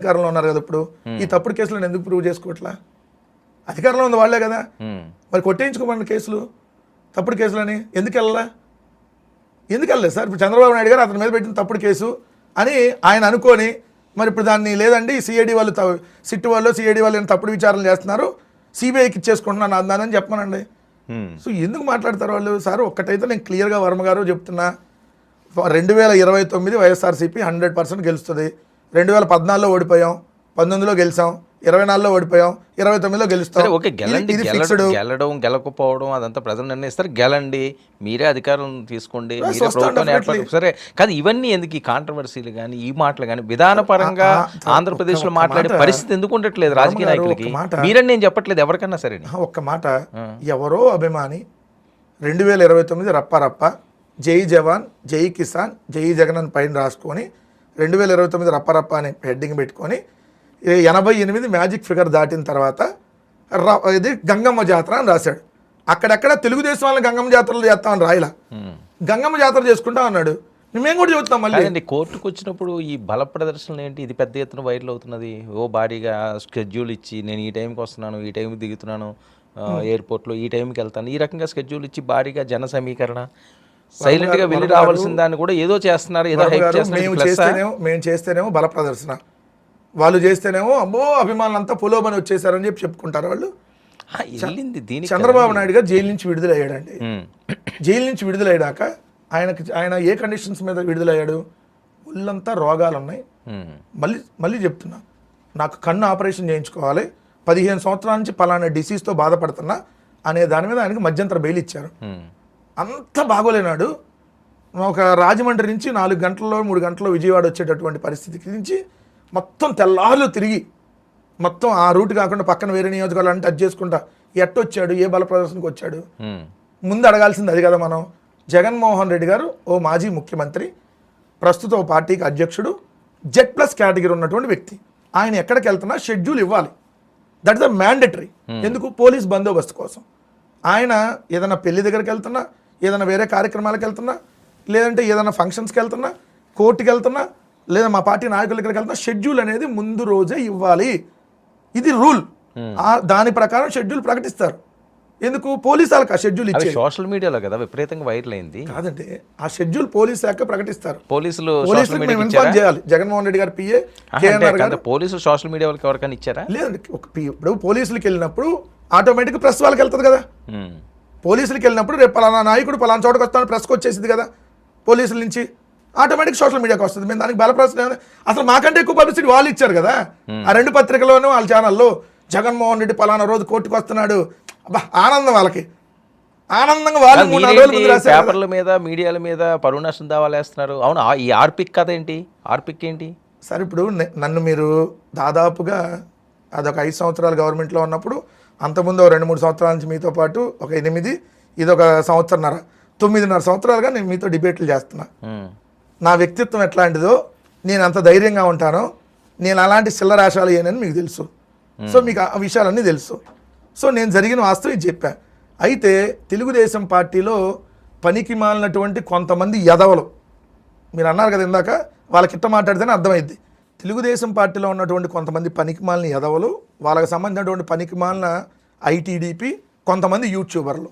అధికారంలో ఉన్నారు కదా ఇప్పుడు ఈ తప్పుడు కేసులను ఎందుకు ప్రూవ్ చేసుకోవట్లా? అధికారంలో ఉంది వాళ్ళే కదా, మరి కొట్టేయించుకోమన్న కేసులు తప్పుడు కేసులని ఎందుకు వెళ్ళలేదు సార్? ఇప్పుడు చంద్రబాబు నాయుడు గారు అతని మీద పెట్టిన తప్పుడు కేసు అని ఆయన అనుకొని మరి ఇప్పుడు దాన్ని లేదండి సిఐడి వాళ్ళు సిట్ వాళ్ళు సిఐడి వాళ్ళు తప్పుడు విచారణ చేస్తున్నారు, సిబిఐకి ఇచ్చేసుకుంటున్నాను అందానని చెప్పమనండి. సో ఎందుకు మాట్లాడతారు వాళ్ళు? సార్ ఒక్కటైతే నేను క్లియర్గా వర్మ గారు చెప్తున్నా, 2029 వైఎస్ఆర్సీపీ 100% గెలుస్తుంది. 2014లో ఓడిపోయాం, 19లో గెలిచాం, 24లో ఓడిపోయాం, 29లో గెలుస్తాం. ఓకే, గెలడం గెలకపోవడం అదంతా ప్రజలు నిర్ణయిస్తారు. గెలండి, మీరే అధికారం తీసుకోండి, మీరే ప్రభుత్వం ఏర్పాటు సరే. కానీ ఇవన్నీ ఎందుకు ఈ కాంట్రవర్సీలు కానీ ఈ మాటలు కానీ విధానపరంగా ఆంధ్రప్రదేశ్లో మాట్లాడే పరిస్థితి ఎందుకు ఉండట్లేదు రాజకీయ నాయకులకి? మీరని నేను చెప్పట్లేదు, ఎవరికన్నా సరే. ఒక్క మాట, ఎవరో అభిమాని 2029 రప్ప జై జవాన్ జై కిసాన్ జై జగన్ అని పైన రాసుకొని 2029 రప్ప అని హెడ్డింగ్ పెట్టుకొని 88 మ్యాజిక్ ఫిగర్ దాటిన తర్వాత ఇది గంగమ్మ జాతర అని రాశాడు. అక్కడెక్కడ తెలుగుదేశం వాళ్ళని గంగమ్మ జాతరలు చేస్తామని రాయలా, గంగమ్మ జాతర చేసుకుంటా అన్నాడు. మేము కూడా చెబుతాం. మళ్ళీ కోర్టుకు వచ్చినప్పుడు ఈ బల ప్రదర్శనలు ఏంటి, ఇది పెద్ద ఎత్తున వైరల్ అవుతున్నది. భారీగా స్కెడ్యూల్ ఇచ్చి నేను ఈ టైంకి వస్తున్నాను, ఈ టైంకి దిగుతున్నాను, ఎయిర్పోర్ట్లో ఈ టైంకి వెళ్తాను, ఈ రకంగా స్కెడ్యూల్ ఇచ్చి భారీగా జన సమీకరణ, సైలెంట్ గా వెళ్ళి రావాల్సిన దాన్ని కూడా ఏదో చేస్తున్నారు. ఏదో మేము చేస్తేనేమో బల ప్రదర్శన, వాళ్ళు చేస్తేనేమో అమ్మో అభిమానులంతా పులోబని వచ్చేసారని చెప్పి చెప్పుకుంటారు వాళ్ళు. చంద్రబాబు నాయుడు గారు జైలు నుంచి విడుదలయ్యాడండి. జైలు నుంచి విడుదలయ్యాక ఆయన ఏ కండిషన్స్ మీద విడుదలయ్యాడు? ఒళ్ళంతా రోగాలు ఉన్నాయి. మళ్ళీ చెప్తున్నా, నాకు కన్ను ఆపరేషన్ చేయించుకోవాలి, 15 సంవత్సరాల నుంచి పలానా డిసీజ్తో బాధపడుతున్నా అనే దాని మీద ఆయనకి మధ్యంతర బెయిల్ ఇచ్చారు. అంత బాగోలేనాడు. ఒక రాజమండ్రి నుంచి 4 గంటల్లో 3 గంటల్లో విజయవాడ వచ్చేటటువంటి పరిస్థితికి నుంచి మొత్తం తెల్లారులు తిరిగి మొత్తం ఆ రూట్ కాకుండా పక్కన వేరే నియోజకవర్గాలు టచ్ చేసుకుంటా ఎట్టొచ్చాడు, ఏ బల ప్రదర్శనకు వచ్చాడు? ముందు అడగాల్సింది అది కదా మనం. జగన్మోహన్ రెడ్డి గారు ఓ మాజీ ముఖ్యమంత్రి, ప్రస్తుత ఓ పార్టీకి అధ్యక్షుడు, Z+ కేటగిరీ ఉన్నటువంటి వ్యక్తి. ఆయన ఎక్కడికి వెళ్తున్నా షెడ్యూల్ ఇవ్వాలి. That is the mandatory. ఎందుకు? పోలీస్ బందోబస్తు కోసం. ఆయన ఏదైనా పెళ్లి దగ్గరికి వెళ్తున్నా, ఏదైనా వేరే కార్యక్రమాలకు వెళ్తున్నా, లేదంటే ఏదైనా ఫంక్షన్స్కి వెళ్తున్నా, కోర్టుకి వెళ్తున్నా, లేదా మా పార్టీ నాయకుల దగ్గరికి వెళ్తున్నా, షెడ్యూల్ అనేది ముందు రోజే ఇవ్వాలి. ఇది రూల్. దాని ప్రకారం షెడ్యూల్ ప్రకటిస్తారు. ఎందుకు? పోలీసు వాళ్ళకి ఆ షెడ్యూల్ ఇచ్చి సోషల్ మీడియాలో కదా విపరీతంగా వైరల్ అయింది. కాదంటే ఆ షెడ్యూల్ పోలీసు శాఖ ప్రకటిస్తారు. పోలీసులు ఇన్ఫార్మ్ చేయాలి. జగన్మోహన్ రెడ్డి గారి పిఏ కేఎన్ఆర్ గారు. పోలీసులు సోషల్ మీడియా వాళ్ళకి ఎవరికైనా ఇచ్చారా? లేదండి. ఇప్పుడు పోలీసులకి వెళ్ళినప్పుడు ఆటోమేటిక్గా ప్రెస్ వాళ్ళకి వెళ్తుంది కదా. పోలీసులకి వెళ్ళినప్పుడు రేపు పలానా నాయకుడు పలానా చోటకి వస్తాను ప్రెస్కి వచ్చేసింది కదా, పోలీసుల నుంచి ఆటోమేటిక్ సోషల్ మీడియాకి వస్తుంది. మేము దానికి బలప్రదర్శన అసలు మాకంటే ఎక్కువ పబ్లిసిటీ వాళ్ళు ఇచ్చారు కదా. ఆ 2 పత్రికల్లోనూ వాళ్ళ ఛానల్లో జగన్మోహన్ రెడ్డి పలానా రోజు కోర్టుకు వస్తున్నాడు, అబ్బా ఆనందం వాళ్ళకి. ఆనందంగా వాళ్ళు 3-4 రోజుల ముందు రాశారు. పేపర్ల మీద మీడియాల మీద పరువు నష్టం దావాలు వేస్తున్నారు. అవును, ఈ ఆర్పిక్ కథ ఏంటి? ఆర్పిక్ ఏంటి సార్? ఇప్పుడు నన్ను మీరు దాదాపుగా అదొక 5 సంవత్సరాలు గవర్నమెంట్లో ఉన్నప్పుడు, అంతకుముందు 2-3 సంవత్సరాల నుంచి మీతో పాటు ఒక 8, ఇదొక 9.5 సంవత్సరాలుగా నేను మీతో డిబేట్లు చేస్తున్నా. నా వ్యక్తిత్వం ఎట్లాంటిదో, నేను అంత ధైర్యంగా ఉంటానో, నేను అలాంటి చిల్లరాశాలు ఏనని మీకు తెలుసు. సో మీకు ఆ విషయాలన్నీ తెలుసు. సో నేను జరిగిన వాస్తవం ఇది చెప్పా. అయితే తెలుగుదేశం పార్టీలో పనికి మాలినటువంటి కొంతమంది యదవలు, మీరు అన్నారు కదా ఇందాక, వాళ్ళకి ఇట్ట మాట్లాడితేనే అర్థమైద్ది. తెలుగుదేశం పార్టీలో ఉన్నటువంటి కొంతమంది పనికిమాలిన యదవలు, వాళ్ళకి సంబంధించినటువంటి పనికిమాలిన ఐటీడీపీ కొంతమంది యూట్యూబర్లు,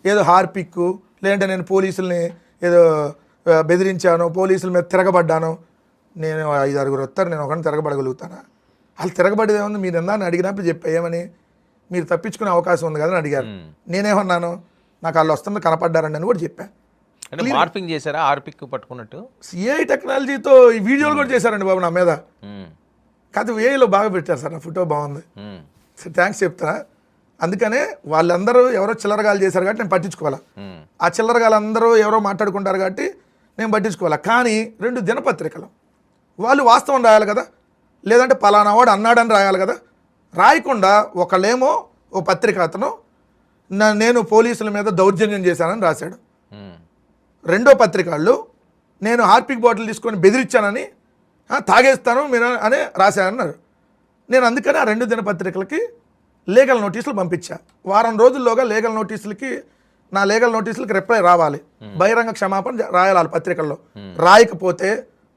ఏదో హార్పిక్, లేదంటే నేను పోలీసుల్ని ఏదో బెదిరించాను, పోలీసుల మీద తిరగబడ్డాను, నేను 5-6 వస్తారు, నేను ఒకరిని తిరగబడగలుగుతానా? వాళ్ళు తిరగబడేది ఏముంది? మీరు ఎందాన్ని అడిగినప్పుడు చెప్పా, ఏమని మీరు తప్పించుకునే అవకాశం ఉంది కదా అని అడిగారు. నేనేమన్నాను? నాకు వాళ్ళు వస్తున్న కనపడ్డారండి అని కూడా చెప్పా. మార్పింగ్ చేశారా ఆర్పిక్ పట్టుకున్నట్టు? సిఐ టెక్నాలజీతో ఈ వీడియోలు కూడా చేశారండి బాబు నా మీద. కాదు వేలో బాగా పెట్టారు సార్, నా ఫోటో బాగుంది, థ్యాంక్స్ చెప్తా. అందుకనే వాళ్ళందరూ ఎవరో చిల్లరగాలు చేశారు కాబట్టి నేను పట్టించుకోవాలా. ఆ చిల్లరగాళ్ళందరూ ఎవరో మాట్లాడుకుంటారు కాబట్టి నేను పట్టించుకోవాలా. కానీ 2 దినపత్రికలు వాళ్ళు వాస్తవం రాయాలి కదా, లేదంటే పలానా వాడు అన్నాడని రాయాలి కదా. రాయకుండా ఒకళ్ళేమో ఓ పత్రిక అతను నేను పోలీసుల మీద దౌర్జన్యం చేశానని రాశాడు. 2వ పత్రిక వాళ్ళు నేను హార్పిక్ బాటిల్ తీసుకొని బెదిరించానని, తాగేస్తాను మీరు అని రాశానన్నారు. నేను అందుకని ఆ 2 దినపత్రికలకి లీగల్ నోటీసులు పంపించా. వారం రోజుల్లోగా లీగల్ నోటీసులకి, నా లీగల్ నోటీసులకి రిప్లై రావాలి, బహిరంగ క్షమాపణ రాయాలి పత్రికల్లో. రాయకపోతే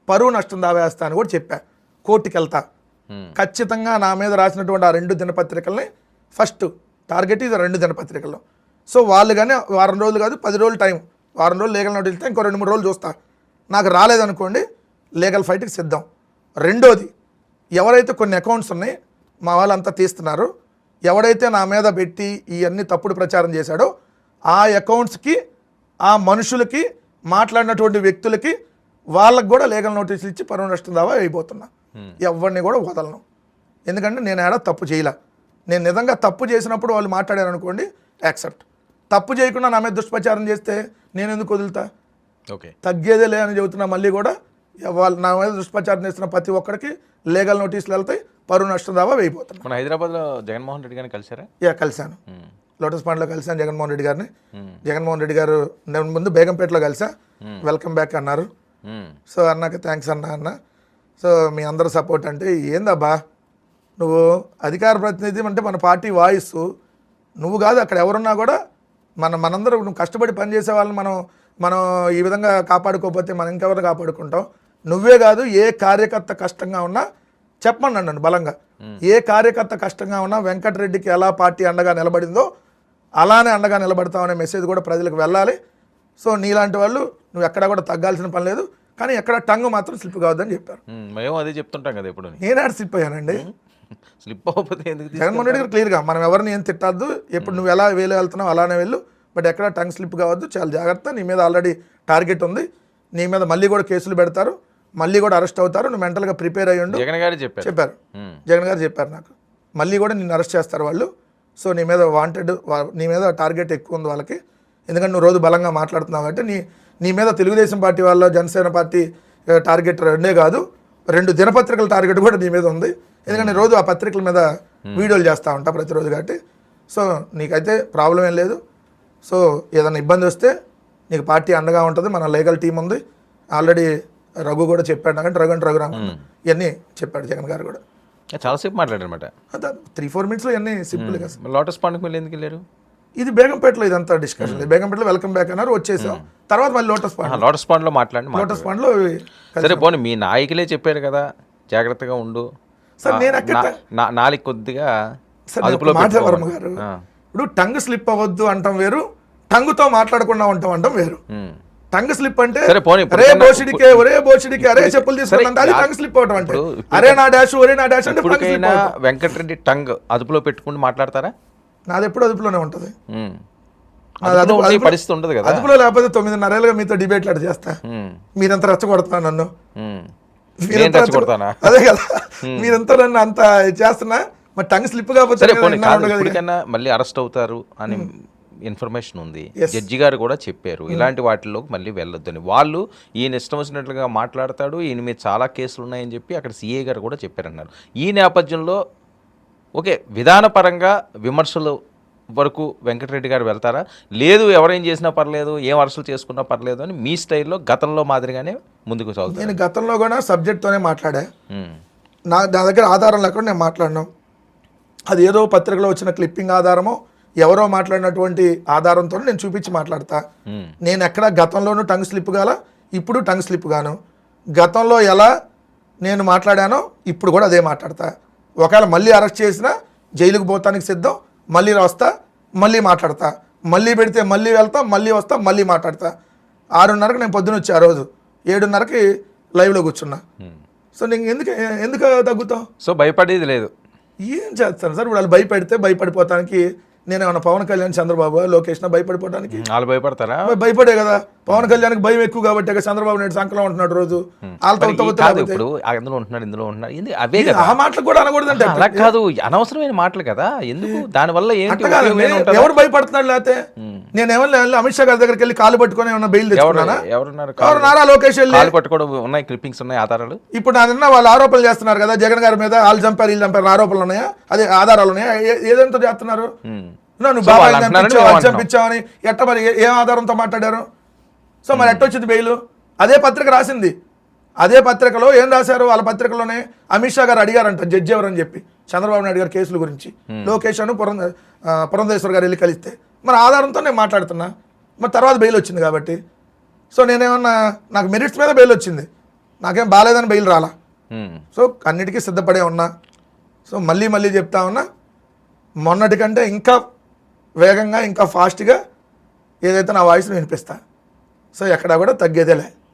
పరువు నష్టం దావేస్తా అని కూడా చెప్పా. కోర్టుకి వెళ్తా, ఖచ్చితంగా నా మీద రాసినటువంటి ఆ 2 దినపత్రికల్ని ఫస్ట్ టార్గెట్ ఇది 2 దినపత్రికల్లో. సో వాళ్ళు కానీ వారం రోజులు కాదు 10 రోజులు టైం, వారం రోజులు లీగల్ నోటీస్ ఇస్తే ఇంకో 2-3 రోజులు చూస్తా. నాకు రాలేదనుకోండి లీగల్ ఫైట్కి సిద్ధం. రెండోది, ఎవరైతే కొన్ని అకౌంట్స్ ఉన్నాయి మా వాళ్ళంతా తీస్తున్నారు, ఎవడైతే నా మీద పెట్టి ఇవన్నీ తప్పుడు ప్రచారం చేశాడో ఆ అకౌంట్స్కి ఆ మనుషులకి మాట్లాడినటువంటి వ్యక్తులకి వాళ్ళకి కూడా లీగల్ నోటీసులు ఇచ్చి పరువు నష్టం దావా అయిపోతున్నా. ఎవరిని కూడా వదలను. ఎందుకంటే నేను ఏడా తప్పు చేయలే. నేను నిజంగా తప్పు చేసినప్పుడు వాళ్ళు మాట్లాడారు అనుకోండి యాక్సెప్ట్. తప్పు చేయకుండా నా మీద దుష్ప్రచారం చేస్తే నేను ఎందుకు వదులుతా? ఓకే, తగ్గేదే లే అని చెబుతున్నా. మళ్ళీ కూడా వాళ్ళు నా మీద దుష్ప్రచారం చేస్తున్న ప్రతి ఒక్కరికి లీగల్ నోటీసులు వెళ్తాయి, పరువు నష్టం దావా వేయిపోతున్నా. మన హైదరాబాద్లో జగన్మోహన్ రెడ్డి గారిని కలిసారా? కలిశాను. లోటస్ పాండ్లో కలిశాను జగన్మోహన్ రెడ్డి గారిని. జగన్మోహన్ రెడ్డి గారు నేను ముందు బేగంపేటలో కలిసా, వెల్కమ్ బ్యాక్ అన్నారు. సో అన్నాక థ్యాంక్స్ అన్న. సో మీ అందరు సపోర్ట్ అంటే ఏందబ్బా, నువ్వు అధికార ప్రతినిధి అంటే మన పార్టీ వాయిస్ నువ్వు కాదు, అక్కడ ఎవరున్నా కూడా మనందరూ నువ్వు కష్టపడి పనిచేసే వాళ్ళని మనం ఈ విధంగా కాపాడుకోకపోతే మనం ఇంకెవరు కాపాడుకుంటాం? నువ్వే కాదు, ఏ కార్యకర్త కష్టంగా ఉన్నా చెప్పమన్నాను నన్ను బలంగా. ఏ కార్యకర్త కష్టంగా ఉన్నా వెంకటరెడ్డికి ఎలా పార్టీ అండగా నిలబడిందో అలానే అండగా నిలబడతామనే మెసేజ్ కూడా ప్రజలకు వెళ్ళాలి. సో నీలాంటి వాళ్ళు నువ్వు ఎక్కడా కూడా తగ్గాల్సిన పని లేదు, కానీ ఎక్కడ టంగు మాత్రం స్లిప్ కావద్దని చెప్పారు. మేము అదే చెప్తుంటాం కదా ఇప్పుడు. నేనాడు స్లిప్ అయ్యానండి. స్లిప్ అవ్వకపోతే ఎందుకు? జగన్మోహన్ రెడ్డి గారు క్లియర్గా మనం ఎవరిని ఏం తిట్టద్దు, ఎప్పుడు నువ్వు ఎలా వేలు వెళ్తున్నావు అలానే వెళ్ళు, బట్ ఎక్కడ టంగ్ స్లిప్ కావద్దు, చాలా జాగ్రత్త. నీ మీద ఆల్రెడీ టార్గెట్ ఉంది, నీ మీద మళ్ళీ కూడా కేసులు పెడతారు, మళ్ళీ కూడా అరెస్ట్ అవుతారు, నువ్వు మెంటల్గా ప్రిపేర్ అయ్యండు జగన్ గారు చెప్పారు. జగన్ గారు చెప్పారు నాకు, మళ్ళీ కూడా నిన్ను అరెస్ట్ చేస్తారు వాళ్ళు. సో నీ మీద వాంటెడ్, నీ మీద టార్గెట్ ఎక్కువ ఉంది వాళ్ళకి, ఎందుకంటే నువ్వు రోజు బలంగా మాట్లాడుతున్నావు కాబట్టి. నీ మీద తెలుగుదేశం పార్టీ వాళ్ళ, జనసేన పార్టీ టార్గెట్ 2 కాదు 2 దినపత్రికల టార్గెట్ కూడా నీ మీద ఉంది, ఎందుకంటే రోజు ఆ పత్రికల మీద వీడియోలు చేస్తూ ఉంటా ప్రతిరోజు కాబట్టి. సో నీకైతే ప్రాబ్లం ఏం లేదు. సో ఏదైనా ఇబ్బంది వస్తే నీకు పార్టీ అండగా ఉంటుంది, మన లీగల్ టీం ఉంది. ఆల్రెడీ రఘు కూడా చెప్పాడు, నాకంటే రఘురామ్ ఇవన్నీ చెప్పాడు జగన్ గారు కూడా. చాలాసేపు మాట్లాడారనమాట. 3-4 మినిట్స్లో ఇవన్నీ సింపుల్గా. లోటస్ పాండ్కి మళ్ళీ ఎందుకు వెళ్ళారు? ఇది బేగంపేటలో ఇదంతా డిస్కషన్. బేగంపేటలో వెల్కమ్ బ్యాక్ అన్నారు, వచ్చేసాం. తర్వాత మళ్ళీ లోటస్ పాండ్లో మాట్లాడి లోటస్ పాండ్లో సరే పోనీ మీ నాయకులే చెప్పారు కదా జాగ్రత్తగా ఉండు సార్. నేను ఎక్కడ నాలుగు కొద్దిగా వర్మ గారు, ఇప్పుడు టంగ్ స్లిప్ అవ్వద్దు అంటాం వేరు, టంగుతో మాట్లాడకుండా ఉంటాం అంటాం వేరు. టంగ్ స్లిప్ అంటే అరే బోషిడికే ఒరే బోషిడికి అరే చెప్పులు తీసుకుంటే అది టంగ్ స్లిప్ అవటం అంటే అరే నా డాష్ ఒరే నా డాష్ అంటే. వెంకటరెడ్డి టంగ్ అదుపులో పెట్టుకుని మాట్లాడతారా? నాది ఎప్పుడు అదుపులోనే ఉంటుంది. పరిస్థితి ఉండదు కదా అదుపులో, లేకపోతే 9.5 ఏళ్ళుగా మీతో డిబేట్లు అటు చేస్తా. మీరంతా రెచ్చగొడుతున్నా నన్ను, అదే కదా మీరంతా నన్ను అంత చేస్తున్నా. మరి టంగ్ స్లిప్ కాకపోతే మళ్ళీ అరెస్ట్ అవుతారు అని ఇన్ఫర్మేషన్ ఉంది. జడ్జి గారు కూడా చెప్పారు ఇలాంటి వాటిలోకి మళ్ళీ వెళ్ళొద్దని. వాళ్ళు ఈయన ఇష్టం వచ్చినట్లుగా మాట్లాడతాడు, ఈయన మీద చాలా కేసులు ఉన్నాయని చెప్పి అక్కడ సిఐ గారు కూడా చెప్పారన్నారు. ఈ నేపథ్యంలో ఓకే విధానపరంగా విమర్శలు వరకు వెంకటరెడ్డి గారు వెళ్తారా? లేదు ఎవరేం చేసినా పర్లేదు, ఏం అరెస్టులు చేసుకున్నా పర్లేదు అని మీ స్టైల్లో గతంలో మాదిరిగానే ముందుకు సాగుతారు? నేను గతంలో కూడా సబ్జెక్ట్తోనే మాట్లాడా. నా దగ్గర ఆధారం లేకుండా నేను మాట్లాడినాం. అది ఏదో పత్రికలో వచ్చిన క్లిప్పింగ్ ఆధారమో ఎవరో మాట్లాడినటువంటి ఆధారంతో నేను చూపించి మాట్లాడతా. నేను ఎక్కడ గతంలోనూ టంగ్ స్లిప్ గాల, ఇప్పుడు టంగ్ స్లిప్ గాను. గతంలో ఎలా నేను మాట్లాడానో ఇప్పుడు కూడా అదే మాట్లాడతా. ఒకవేళ మళ్ళీ అరెస్ట్ చేసినా జైలుకు పోతానికి సిద్ధం, మళ్ళీ వస్తా, మళ్ళీ మాట్లాడతా, మళ్ళీ పెడితే మళ్ళీ వెళ్తా, మళ్ళీ వస్తా, మళ్ళీ మాట్లాడతా. 6:30కి నేను పొద్దున వచ్చి ఆ రోజు 7:30కి లైవ్లో కూర్చున్నా. సో నేను ఎందుకు తగ్గుతావు? సో భయపడేది లేదు. ఏం చేస్తాను సార్? ఇప్పుడు వాళ్ళు భయపెడితే భయపడిపోతానికి నేనేమన్నా పవన్ కళ్యాణ్, చంద్రబాబు, లోకేష్ భయపడిపోవడానికి? వాళ్ళు భయపడతారా? భయపడే కదా. పవన్ కళ్యాణ్కి భయం ఎక్కువ కాబట్టి చంద్రబాబు నాయుడు సంకలం ఉంటున్నాడు రోజు. ఇప్పుడు అందులో ఉంటున్నాడు, ఇందులో ఉంటున్నాడు, అవే కదా. ఆ మాటలు కూడా అనకూడదంటే అలా కాదు, అనవసరమైన మాటలు కదా. ఎందుకు దానివల్ల ఎవరు భయపడుతున్నాడు? లేకపోతే నేనేమన్నా అమిత్ షా గారి దగ్గరికి వెళ్ళి కాలు పట్టుకొని ఏమన్నా బెయిల్ తెచ్చుకున్నానా? ఎవరున్నారా? లోకేష్ పట్టుకోవడం ఉన్నాయి, క్లిప్పింగ్స్ ఉన్నాయి, ఆధారాలు. ఇప్పుడు నాదన్నా వాళ్ళు ఆరోపణలు చేస్తున్నారు కదా జగన్ గారి మీద, వాళ్ళు చంపారు వీళ్ళు చంపారు ఆరోపణలు ఉన్నాయా? అదే ఆధారాలు ఉన్నాయా? ఏదంతా చేస్తున్నారు? నువ్వు బాబాయ్ చంపించావని ఎట్ట మరి ఏం ఆధారంతో మాట్లాడారు? సో మరి ఎట్టొచ్చింది బెయిల్? అదే పత్రిక రాసింది. అదే పత్రికలో ఏం రాశారు? వాళ్ళ పత్రికలోనే అమిత్ షా గారు అడిగారంట జడ్జి ఎవరని చెప్పి చంద్రబాబు నాయుడు గారి కేసుల గురించి. లోకేష్ అను పురంధేశ్వర్ గారు వెళ్ళి కలిస్తే మరి ఆధారంతో నేను మాట్లాడుతున్నా. మరి తర్వాత బెయిల్ వచ్చింది కాబట్టి. సో నేనేమన్నా నాకు మెరిట్స్ మీద బెయిల్ వచ్చింది, నాకేం బాగాలేదని బెయిల్ రాలా. సో అన్నిటికీ సిద్ధపడే ఉన్నా. సో మళ్ళీ చెప్తా ఉన్నా, మొన్నటి కంటే ఇంకా వేగంగా ఇంకా ఫాస్ట్గా ఏదైతే నా వాయిస్ని వినిపిస్తా. సో ఎక్కడా కూడా తగ్గేదేలే.